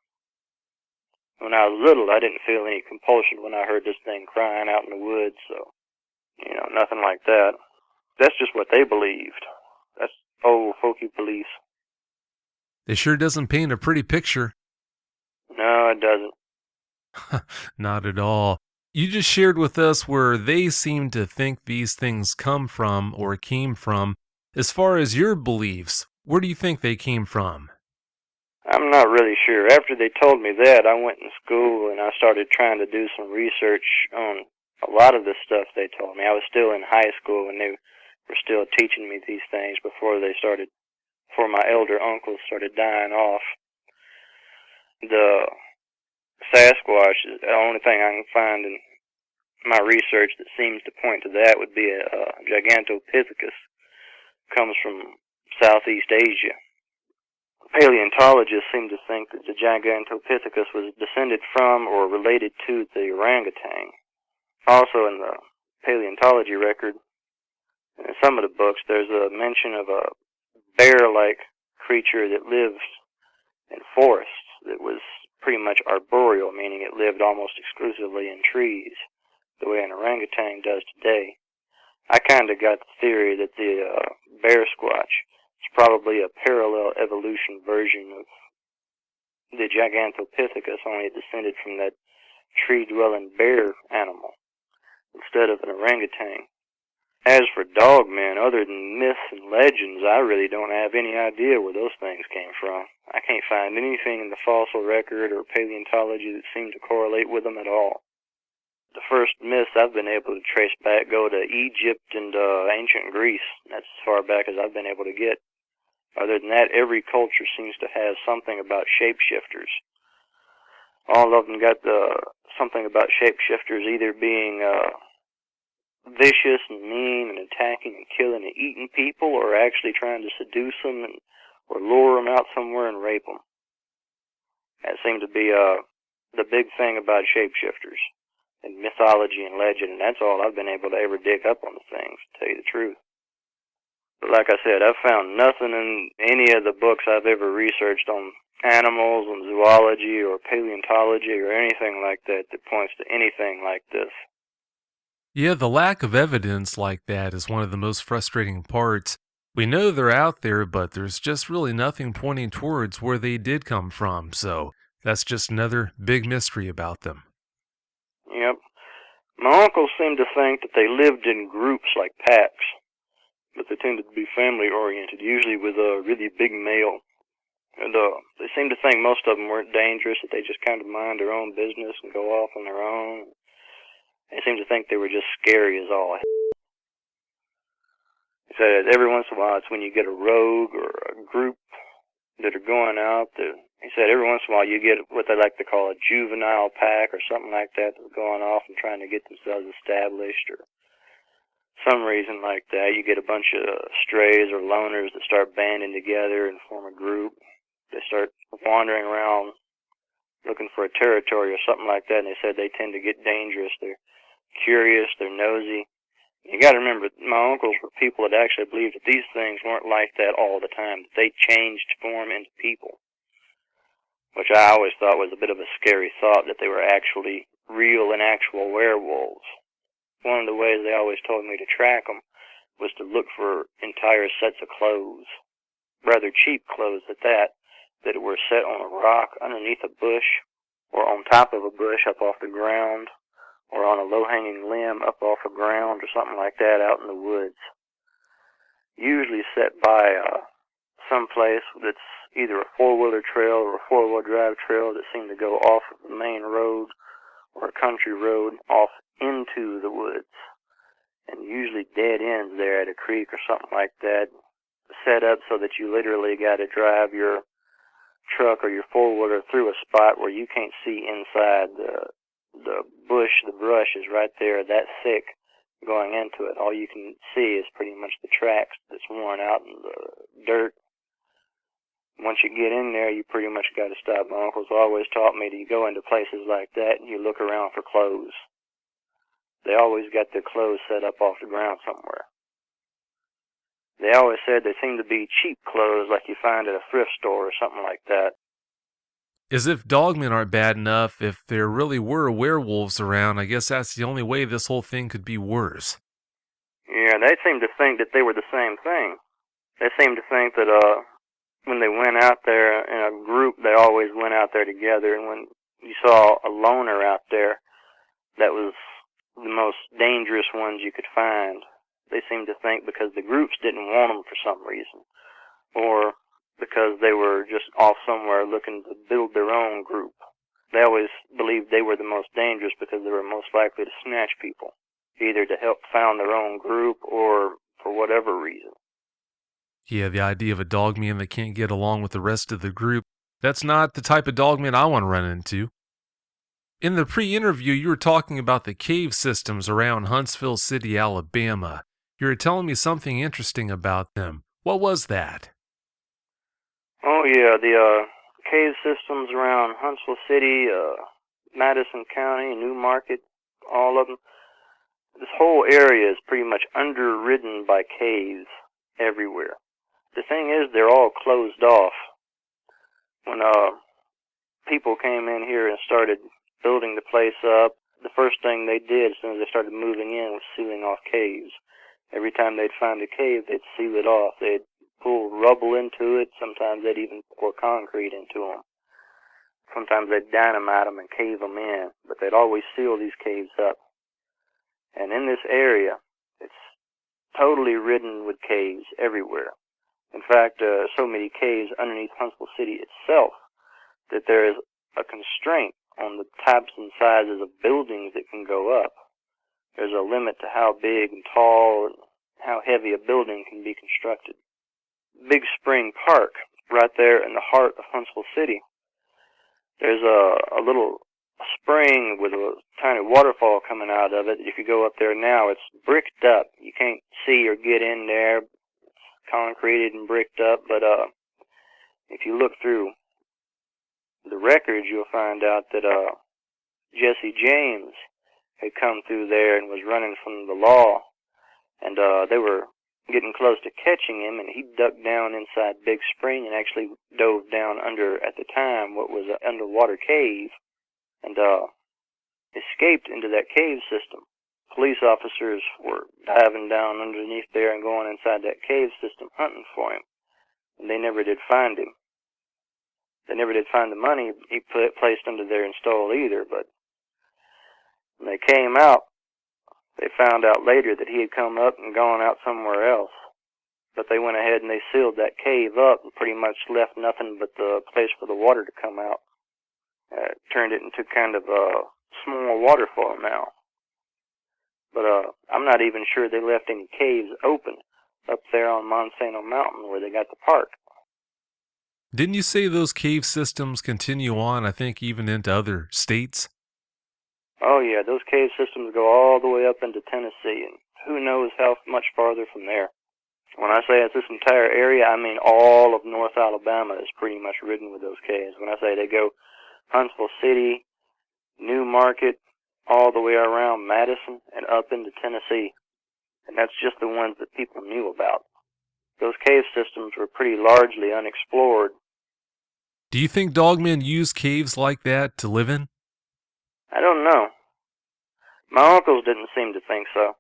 When I was little, I didn't feel any compulsion when I heard this thing crying out in the woods, so, nothing like that. That's just what they believed. That's old folky beliefs. It sure doesn't paint a pretty picture. No, it doesn't. Not at all. You just shared with us where they seem to think these things come from or came from. As far as your beliefs, where do you think they came from? I'm not really sure. After they told me that, I went in school and I started trying to do some research on a lot of the stuff they told me. I was still in high school and they were still teaching me these things before my elder uncles started dying off. The Sasquatch is the only thing I can find in my research that seems to point to that would be a Gigantopithecus. Comes from Southeast Asia. Paleontologists seem to think that the Gigantopithecus was descended from or related to the orangutan. Also in the paleontology record, in some of the books, there's a mention of a bear-like creature that lives in forests that was pretty much arboreal, meaning it lived almost exclusively in trees, the way an orangutan does today. I kind of got the theory that the bear squatch is probably a parallel evolution version of the Gigantopithecus, only it descended from that tree-dwelling bear animal instead of an orangutan. As for dogmen, other than myths and legends, I really don't have any idea where those things came from. I can't find anything in the fossil record or paleontology that seemed to correlate with them at all. The first myths I've been able to trace back go to Egypt and ancient Greece. That's as far back as I've been able to get. Other than that, every culture seems to have something about shapeshifters. All of them got something about shapeshifters either being vicious and mean and attacking and killing and eating people, or actually trying to seduce them or lure them out somewhere and rape them. That seemed to be the big thing about shapeshifters and mythology and legend, and that's all I've been able to ever dig up on the things, to tell you the truth. But like I said, I've found nothing in any of the books I've ever researched on animals and zoology or paleontology or anything like that that points to anything like this. Yeah, the lack of evidence like that is one of the most frustrating parts. We know they're out there, but there's just really nothing pointing towards where they did come from, so that's just another big mystery about them. Yep. My uncles seemed to think that they lived in groups like packs, but they tended to be family-oriented, usually with a really big male. And they seemed to think most of them weren't dangerous, that they just kind of mind their own business and go off on their own. They seemed to think they were just scary as all. He said every once in a while it's when you get a rogue or a group that are going out. He said every once in a while you get what they like to call a juvenile pack or something like that that's going off and trying to get themselves established, or some reason like that. You get a bunch of strays or loners that start banding together and form a group. They start wandering around looking for a territory or something like that, and they said they tend to get dangerous. They're curious, they're nosy. You got to remember, my uncles were people that actually believed that these things weren't like that all the time, that they changed form into people, which I always thought was a bit of a scary thought, that they were actually real and actual werewolves. One of the ways they always told me to track them was to look for entire sets of clothes, rather cheap clothes at that were set on a rock underneath a bush, or on top of a bush up off the ground, or on a low-hanging limb up off the ground, or something like that out in the woods. Usually set by some place that's either a four-wheeler trail or a four-wheel drive trail that seemed to go off of the main road or a country road off into the woods, and usually dead ends there at a creek or something like that, set up so that you literally got to drive your truck or your four-wheeler through a spot where you can't see inside. The bush, the brush is right there, that thick, going into it. All you can see is pretty much the tracks that's worn out in the dirt. Once you get in there, you pretty much got to stop. My uncles always taught me to go into places like that and you look around for clothes. They always got their clothes set up off the ground somewhere. They always said they seemed to be cheap clothes like you find at a thrift store or something like that. As if dogmen aren't bad enough, if there really were werewolves around, I guess that's the only way this whole thing could be worse. Yeah, they seemed to think that they were the same thing. They seemed to think that when they went out there in a group, they always went out there together, and when you saw a loner out there, that was the most dangerous ones you could find. They seemed to think because the groups didn't want them for some reason, or because they were just off somewhere looking to build their own group. They always believed they were the most dangerous because they were most likely to snatch people, either to help found their own group or for whatever reason. Yeah, the idea of a dogman that can't get along with the rest of the group, that's not the type of dogman I want to run into. In the pre-interview, you were talking about the cave systems around Huntsville City, Alabama. You were telling me something interesting about them. What was that? Oh yeah, the cave systems around Huntsville City, Madison County, Newmarket, all of them. This whole area is pretty much underridden by caves everywhere. The thing is, they're all closed off. When people came in here and started building the place up, the first thing they did as soon as they started moving in was sealing off caves. Every time they'd find a cave, they'd seal it off. They'd pull rubble into it. Sometimes they'd even pour concrete into them. Sometimes they'd dynamite them and cave them in, but they'd always seal these caves up. And in this area, it's totally ridden with caves everywhere. In fact, so many caves underneath Huntsville City itself that there is a constraint on the types and sizes of buildings that can go up. There's a limit to how big and tall and how heavy a building can be constructed. Big Spring Park, right there in the heart of Huntsville City, there's a little spring with a tiny waterfall coming out of it. If you go up there now, it's bricked up. You can't see or get in there. It's concreted and bricked up, but if you look through the records, you'll find out that Jesse James had come through there and was running from the law, and they were getting close to catching him, and he ducked down inside Big Spring and actually dove down under, at the time, what was an underwater cave, and escaped into that cave system. Police officers were diving down underneath there and going inside that cave system hunting for him, and they never did find him. They never did find the money he placed under there and stole either, but when they came out, they found out later that he had come up and gone out somewhere else. But they went ahead and they sealed that cave up and pretty much left nothing but the place for the water to come out. Turned it into kind of a small waterfall now. But I'm not even sure they left any caves open up there on Monsanto Mountain where they got the park. Didn't you say those cave systems continue on, I think, even into other states? Oh, yeah, those cave systems go all the way up into Tennessee, and who knows how much farther from there. When I say it's this entire area, I mean all of North Alabama is pretty much ridden with those caves. When I say they go Huntsville City, New Market, all the way around Madison and up into Tennessee. And that's just the ones that people knew about. Those cave systems were pretty largely unexplored. Do you think dogmen use caves like that to live in? I don't know. My uncles didn't seem to think so.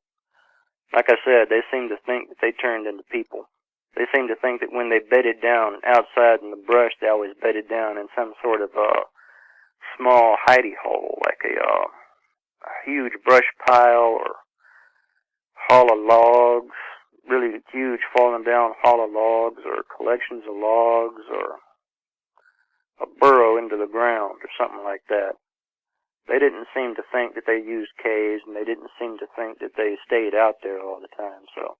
Like I said, they seemed to think that they turned into people. They seemed to think that when they bedded down outside in the brush, they always bedded down in some sort of small hidey hole, like a huge brush pile or hollow logs, really huge fallen down hollow logs or collections of logs or a burrow into the ground or something like that. They didn't seem to think that they used caves, and they didn't seem to think that they stayed out there all the time, so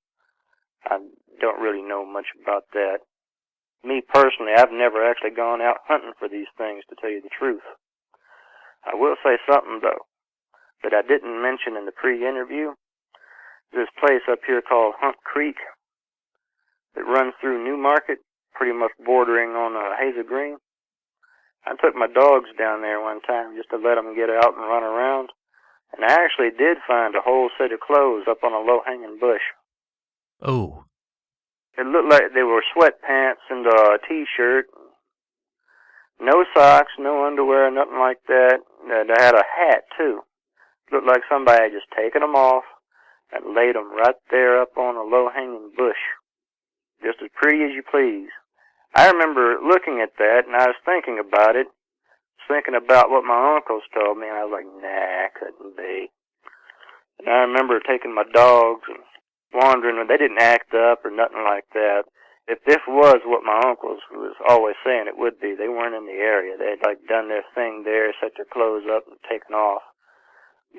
I don't really know much about that. Me personally, I've never actually gone out hunting for these things, to tell you the truth. I will say something, though, that I didn't mention in the pre-interview. There's this place up here called Hunt Creek that runs through New Market, pretty much bordering on Hazel Green. I took my dogs down there one time just to let them get out and run around, and I actually did find a whole set of clothes up on a low-hanging bush. Oh. It looked like they were sweatpants and a t-shirt. No socks, no underwear, nothing like that. They had a hat, too. Looked like somebody had just taken them off and laid them right there up on a low-hanging bush. Just as pretty as you please. I remember looking at that, and I was thinking about it. Thinking about what my uncles told me, and I was like, nah, couldn't be. And I remember taking my dogs and wandering, and they didn't act up or nothing like that. If this was what my uncles was always saying it would be, they weren't in the area. They had, like, done their thing there, set their clothes up, and taken off.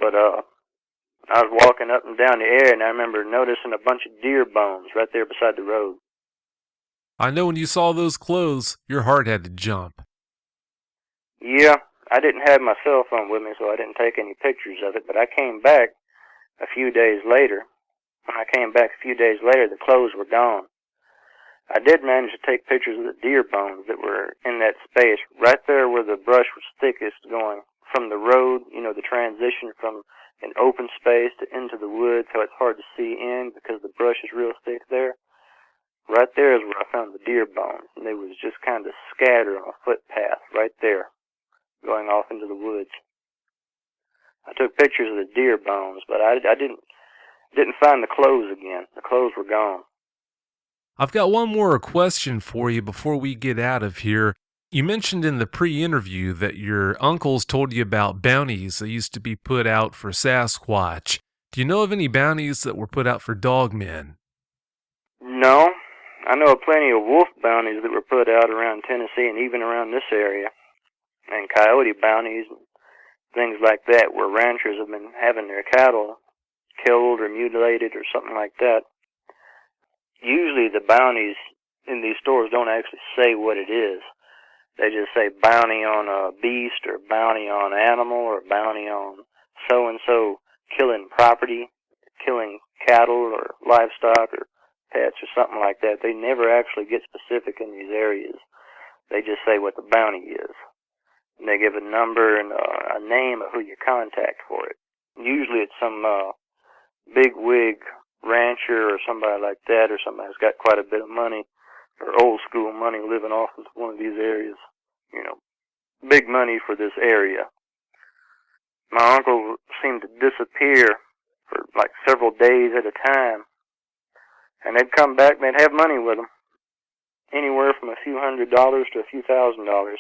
But, I was walking up and down the area, and I remember noticing a bunch of deer bones right there beside the road. I know when you saw those clothes, your heart had to jump. Yeah, I didn't have my cell phone with me, so I didn't take any pictures of it, but I came back a few days later. When I came back a few days later, the clothes were gone. I did manage to take pictures of the deer bones that were in that space, right there where the brush was thickest, going from the road, you know, the transition from an open space to into the woods, so it's hard to see in because the brush is real thick there. Right there is where I found the deer bones, and they was just kind of scattered on a footpath right there, going off into the woods. I took pictures of the deer bones, but I didn't find the clothes again. The clothes were gone. I've got one more question for you before we get out of here. You mentioned in the pre-interview that your uncles told you about bounties that used to be put out for Sasquatch. Do you know of any bounties that were put out for dogmen? No, I know of plenty of wolf bounties that were put out around Tennessee and even around this area, and coyote bounties and things like that, where ranchers have been having their cattle killed or mutilated or something like that. Usually the bounties in these stores don't actually say what it is. They just say bounty on a beast or bounty on animal or bounty on so-and-so killing property, killing cattle or livestock or pets or something like that. They never actually get specific in these areas. They just say what the bounty is. And they give a number and a name of who you contact for it. Usually it's some big wig rancher or somebody like that, or somebody who's got quite a bit of money or old school money living off into one of these areas. You know, big money for this area. My uncle seemed to disappear for like several days at a time, and they'd come back and they'd have money with them, anywhere from a few $100s to a few $1,000s.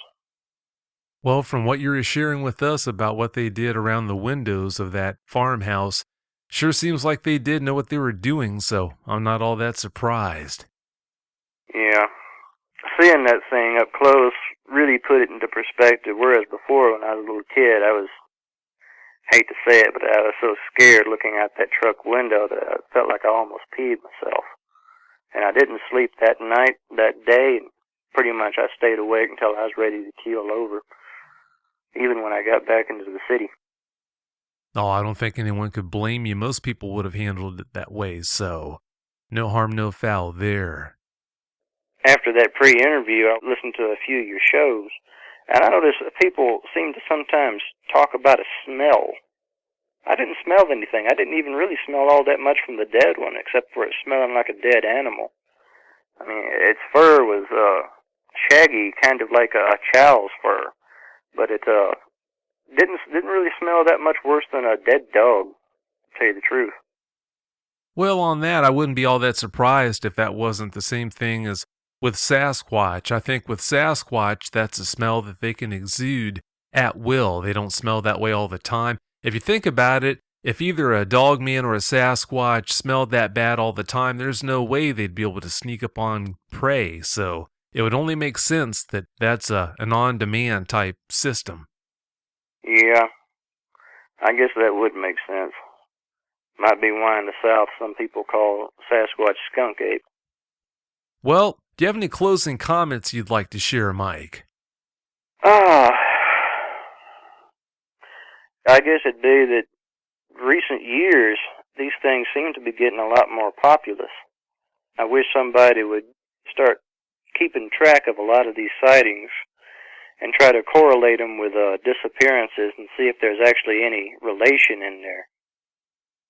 Well, from what you were sharing with us about what they did around the windows of that farmhouse, sure seems like they did know what they were doing, so I'm not all that surprised. Yeah. Seeing that thing up close really put it into perspective, whereas before when I was a little kid, hate to say it, but I was so scared looking out that truck window that I felt like I almost peed myself. And I didn't sleep that night, that day, and pretty much I stayed awake until I was ready to keel over, even when I got back into the city. Oh, I don't think anyone could blame you. Most people would have handled it that way, so no harm, no foul there. After that pre-interview, I listened to a few of your shows, and I noticed that people seem to sometimes talk about a smell. I didn't smell anything. I didn't even really smell all that much from the dead one, except for it smelling like a dead animal. I mean, its fur was shaggy, kind of like a chow's fur, but it didn't really smell that much worse than a dead dog, to tell you the truth. Well, on that, I wouldn't be all that surprised if that wasn't the same thing as with Sasquatch. I think with Sasquatch, that's a smell that they can exude at will. They don't smell that way all the time. If you think about it, if either a Dogman or a Sasquatch smelled that bad all the time, there's no way they'd be able to sneak up on prey. So it would only make sense that that's an on-demand type system. Yeah, I guess that would make sense. Might be why in the South some people call Sasquatch skunk ape. Well, do you have any closing comments you'd like to share, Mike? I guess it'd be that recent years, these things seem to be getting a lot more populous. I wish somebody would start keeping track of a lot of these sightings and try to correlate them with disappearances and see if there's actually any relation in there.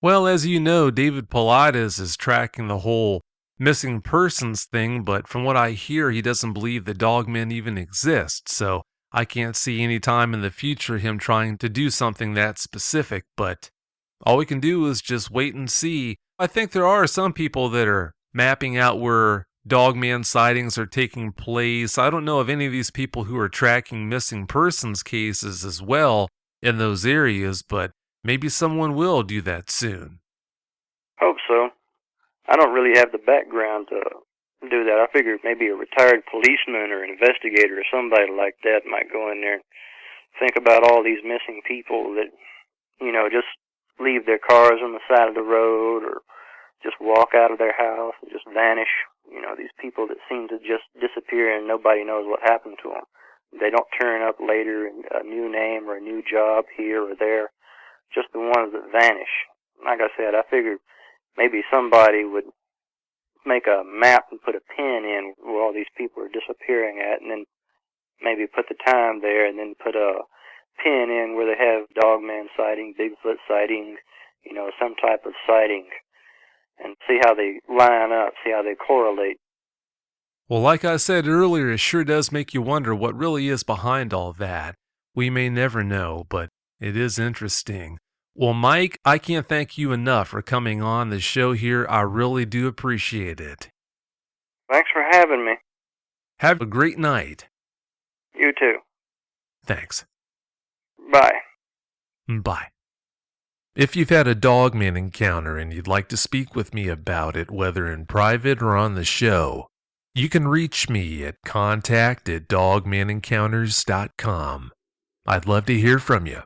Well, as you know, David Pilates is tracking the whole missing persons thing, but from what I hear, he doesn't believe the Dogmen even exist, so I can't see any time in the future him trying to do something that specific, but all we can do is just wait and see. I think there are some people that are mapping out where Dogman sightings are taking place. I don't know of any of these people who are tracking missing persons cases as well in those areas, but maybe someone will do that soon. Hope so. I don't really have the background to do that. I figured maybe a retired policeman or an investigator or somebody like that might go in there and think about all these missing people that, just leave their cars on the side of the road or just walk out of their house and just vanish. These people that seem to just disappear and nobody knows what happened to them. They don't turn up later in a new name or a new job here or there. Just the ones that vanish. Like I said, I figured maybe somebody would make a map and put a pin in where all these people are disappearing at, and then maybe put the time there, and then put a pin in where they have Dogman sighting, Bigfoot sighting, some type of sighting, and see how they line up, see how they correlate. Well, like I said earlier, it sure does make you wonder what really is behind all that. We may never know, but it is interesting. Well, Mike, I can't thank you enough for coming on the show here. I really do appreciate it. Thanks for having me. Have a great night. You too. Thanks. Bye. Bye. If you've had a Dogman encounter and you'd like to speak with me about it, whether in private or on the show, you can reach me at contact@dogmanencounters.com. I'd love to hear from you.